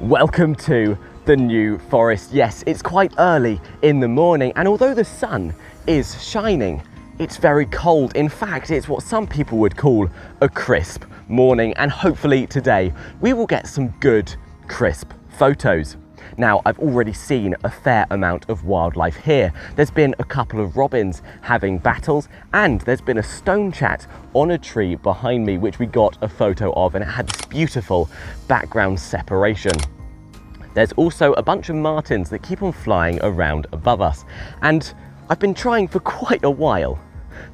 Welcome to the New Forest. Yes, it's quite early in the morning, and although the sun is shining, it's very cold. In fact, it's what some people would call a crisp morning, and hopefully today we will get some good, crisp photos. Now, I've already seen a fair amount of wildlife here. There's been a couple of robins having battles, and there's been a stone chat on a tree behind me, which we got a photo of, and it had this beautiful background separation. There's also a bunch of martins that keep on flying around above us, and I've been trying for quite a while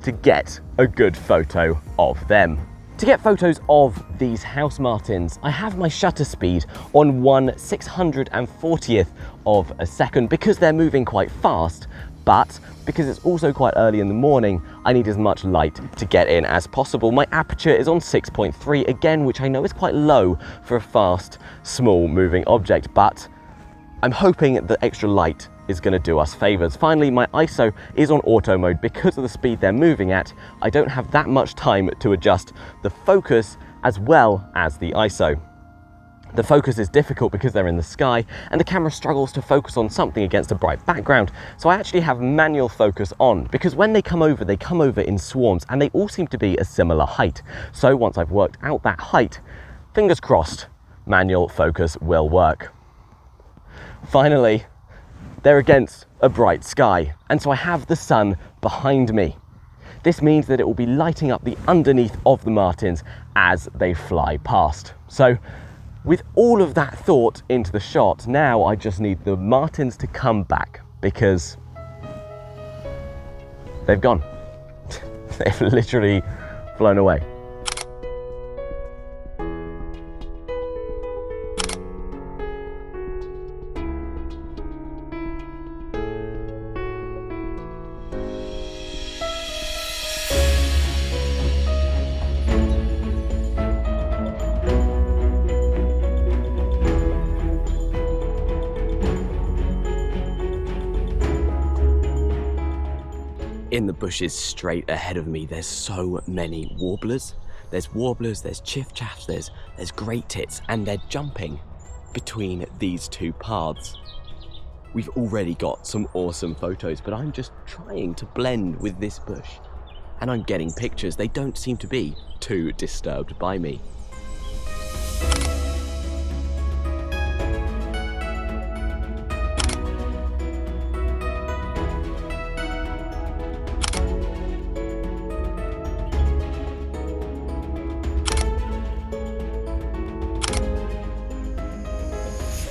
to get a good photo of them. To get photos of these house martins, I have my shutter speed on 1/640th of a second because they're moving quite fast, but because it's also quite early in the morning, I need as much light to get in as possible. My aperture is on 6.3 again, which I know is quite low for a fast, small moving object, but I'm hoping that extra light is going to do us favors. Finally, my ISO is on auto mode because of the speed they're moving at. I don't have that much time to adjust the focus as well as the ISO. The focus is difficult because they're in the sky and the camera struggles to focus on something against a bright background. So I actually have manual focus on because when they come over in swarms and they all seem to be a similar height. So once I've worked out that height, fingers crossed, manual focus will work. Finally, they're against a bright sky, and so I have the sun behind me. This means that it will be lighting up the underneath of the martins as they fly past. So with all of that thought into the shot, now I just need the martins to come back because they've gone. They've literally flown away. In the bushes straight ahead of me, there's so many warblers. There's warblers, there's chiffchaffs, there's great tits, and they're jumping between these two paths. We've already got some awesome photos, but I'm just trying to blend with this bush. And I'm getting pictures. They don't seem to be too disturbed by me.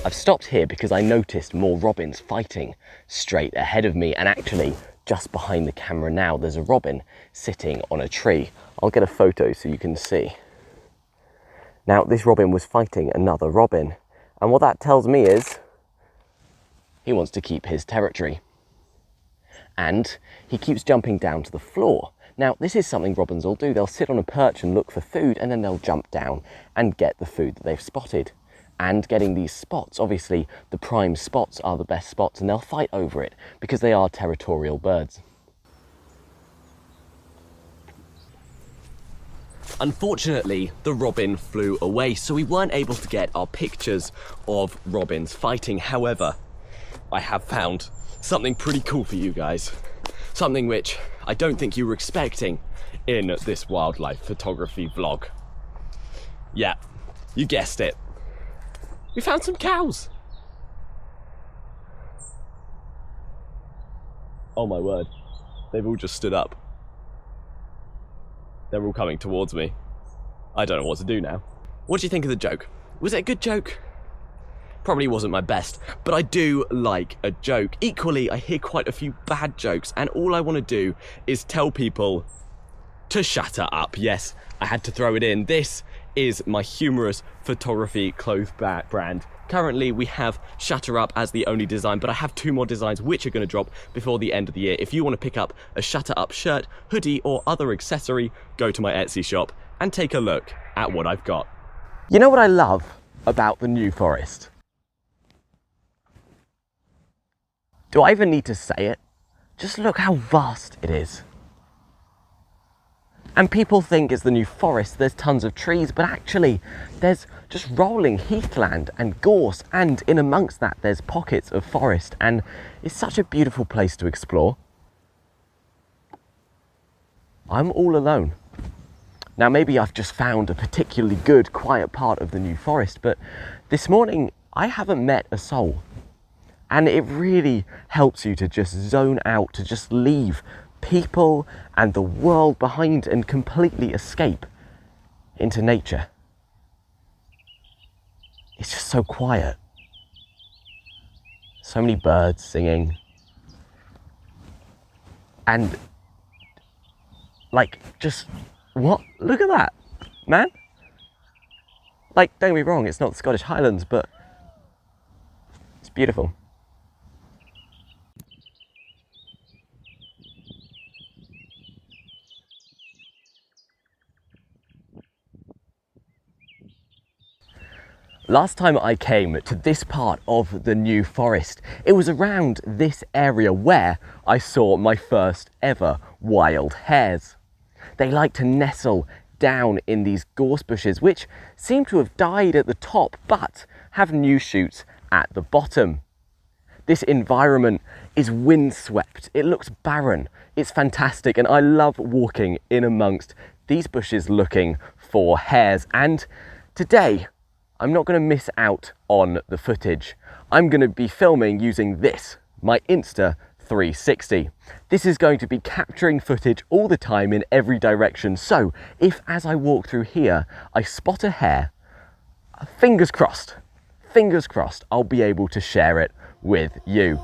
I've stopped here because I noticed more robins fighting straight ahead of me, and actually just behind the camera now there's a robin sitting on a tree. I'll get a photo so you can see. Now this robin was fighting another robin, and what that tells me is he wants to keep his territory. And he keeps jumping down to the floor. Now this is something robins will do. They'll sit on a perch and look for food, and then they'll jump down and get the food that they've spotted. And getting these spots, obviously the prime spots are the best spots, and they'll fight over it because they are territorial birds. Unfortunately, the robin flew away, so we weren't able to get our pictures of robins fighting. However, I have found something pretty cool for you guys. Something which I don't think you were expecting in this wildlife photography vlog. Yeah, you guessed it. We found some cows. Oh my word, they've all just stood up. They're all coming towards me. I don't know what to do now. What do you think of the joke? Was it a good joke? Probably wasn't my best, but I do like a joke. Equally, I hear quite a few bad jokes, and all I want to do is tell people to shut up. Yes, I had to throw it in. This is my humorous photography clothes brand. Currently we have Shutter Up as the only design, but I have 2 more designs which are going to drop before the end of the year. If you want to pick up a Shutter Up shirt, hoodie or other accessory, go to my Etsy shop and take a look at what I've got. You know what I love about the New Forest? Do I even need to say it? Just look how vast it is. And people think it's the New Forest, there's tons of trees, but actually there's just rolling heathland and gorse, and in amongst that there's pockets of forest, and it's such a beautiful place to explore. I'm all alone. Now maybe I've just found a particularly good quiet part of the New Forest, but this morning I haven't met a soul. And it really helps you to just zone out, to just leave people and the world behind and completely escape into nature. It's just so quiet. So many birds singing. And like, just, what? Look at that, man. Like, don't get me wrong, it's not the Scottish Highlands, but it's beautiful. Last time I came to this part of the New Forest, it was around this area where I saw my first ever wild hares. They like to nestle down in these gorse bushes, which seem to have died at the top, but have new shoots at the bottom. This environment is windswept, it looks barren, it's fantastic, and I love walking in amongst these bushes looking for hares. And today, I'm not going to miss out on the footage. I'm going to be filming using this, my Insta360. This is going to be capturing footage all the time in every direction. So if as I walk through here, I spot a hare, fingers crossed, I'll be able to share it with you.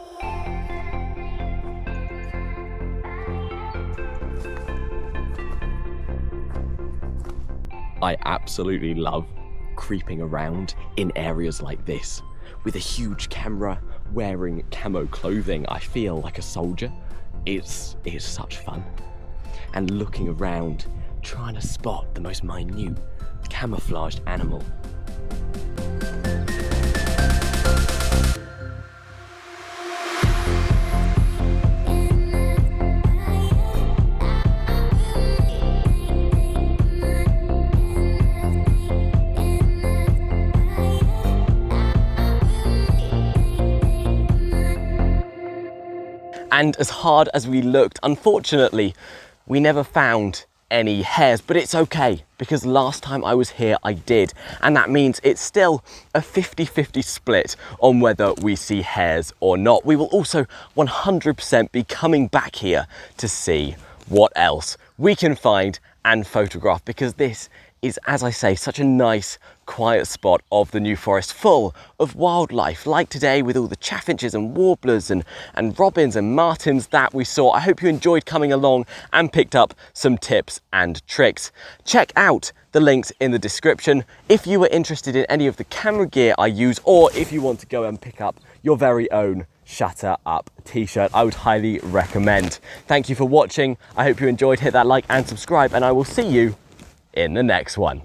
I absolutely love creeping around in areas like this with a huge camera, wearing camo clothing. I feel like a soldier. It's such fun. And looking around, trying to spot the most minute camouflaged animal. And as hard as we looked, unfortunately, we never found any hares, but it's okay, because last time I was here, I did. And that means it's still a 50-50 split on whether we see hares or not. We will also 100% be coming back here to see what else we can find and photograph, because this is, as I say, such a nice, quiet spot of the New Forest, full of wildlife, like today with all the chaffinches and warblers and robins and martins that we saw. I hope you enjoyed coming along and picked up some tips and tricks. Check out the links in the description if you were interested in any of the camera gear I use, or if you want to go and pick up your very own Shutter Up t-shirt. I would highly recommend. Thank you for watching. I hope you enjoyed. Hit that like and subscribe, and I will see you in the next one.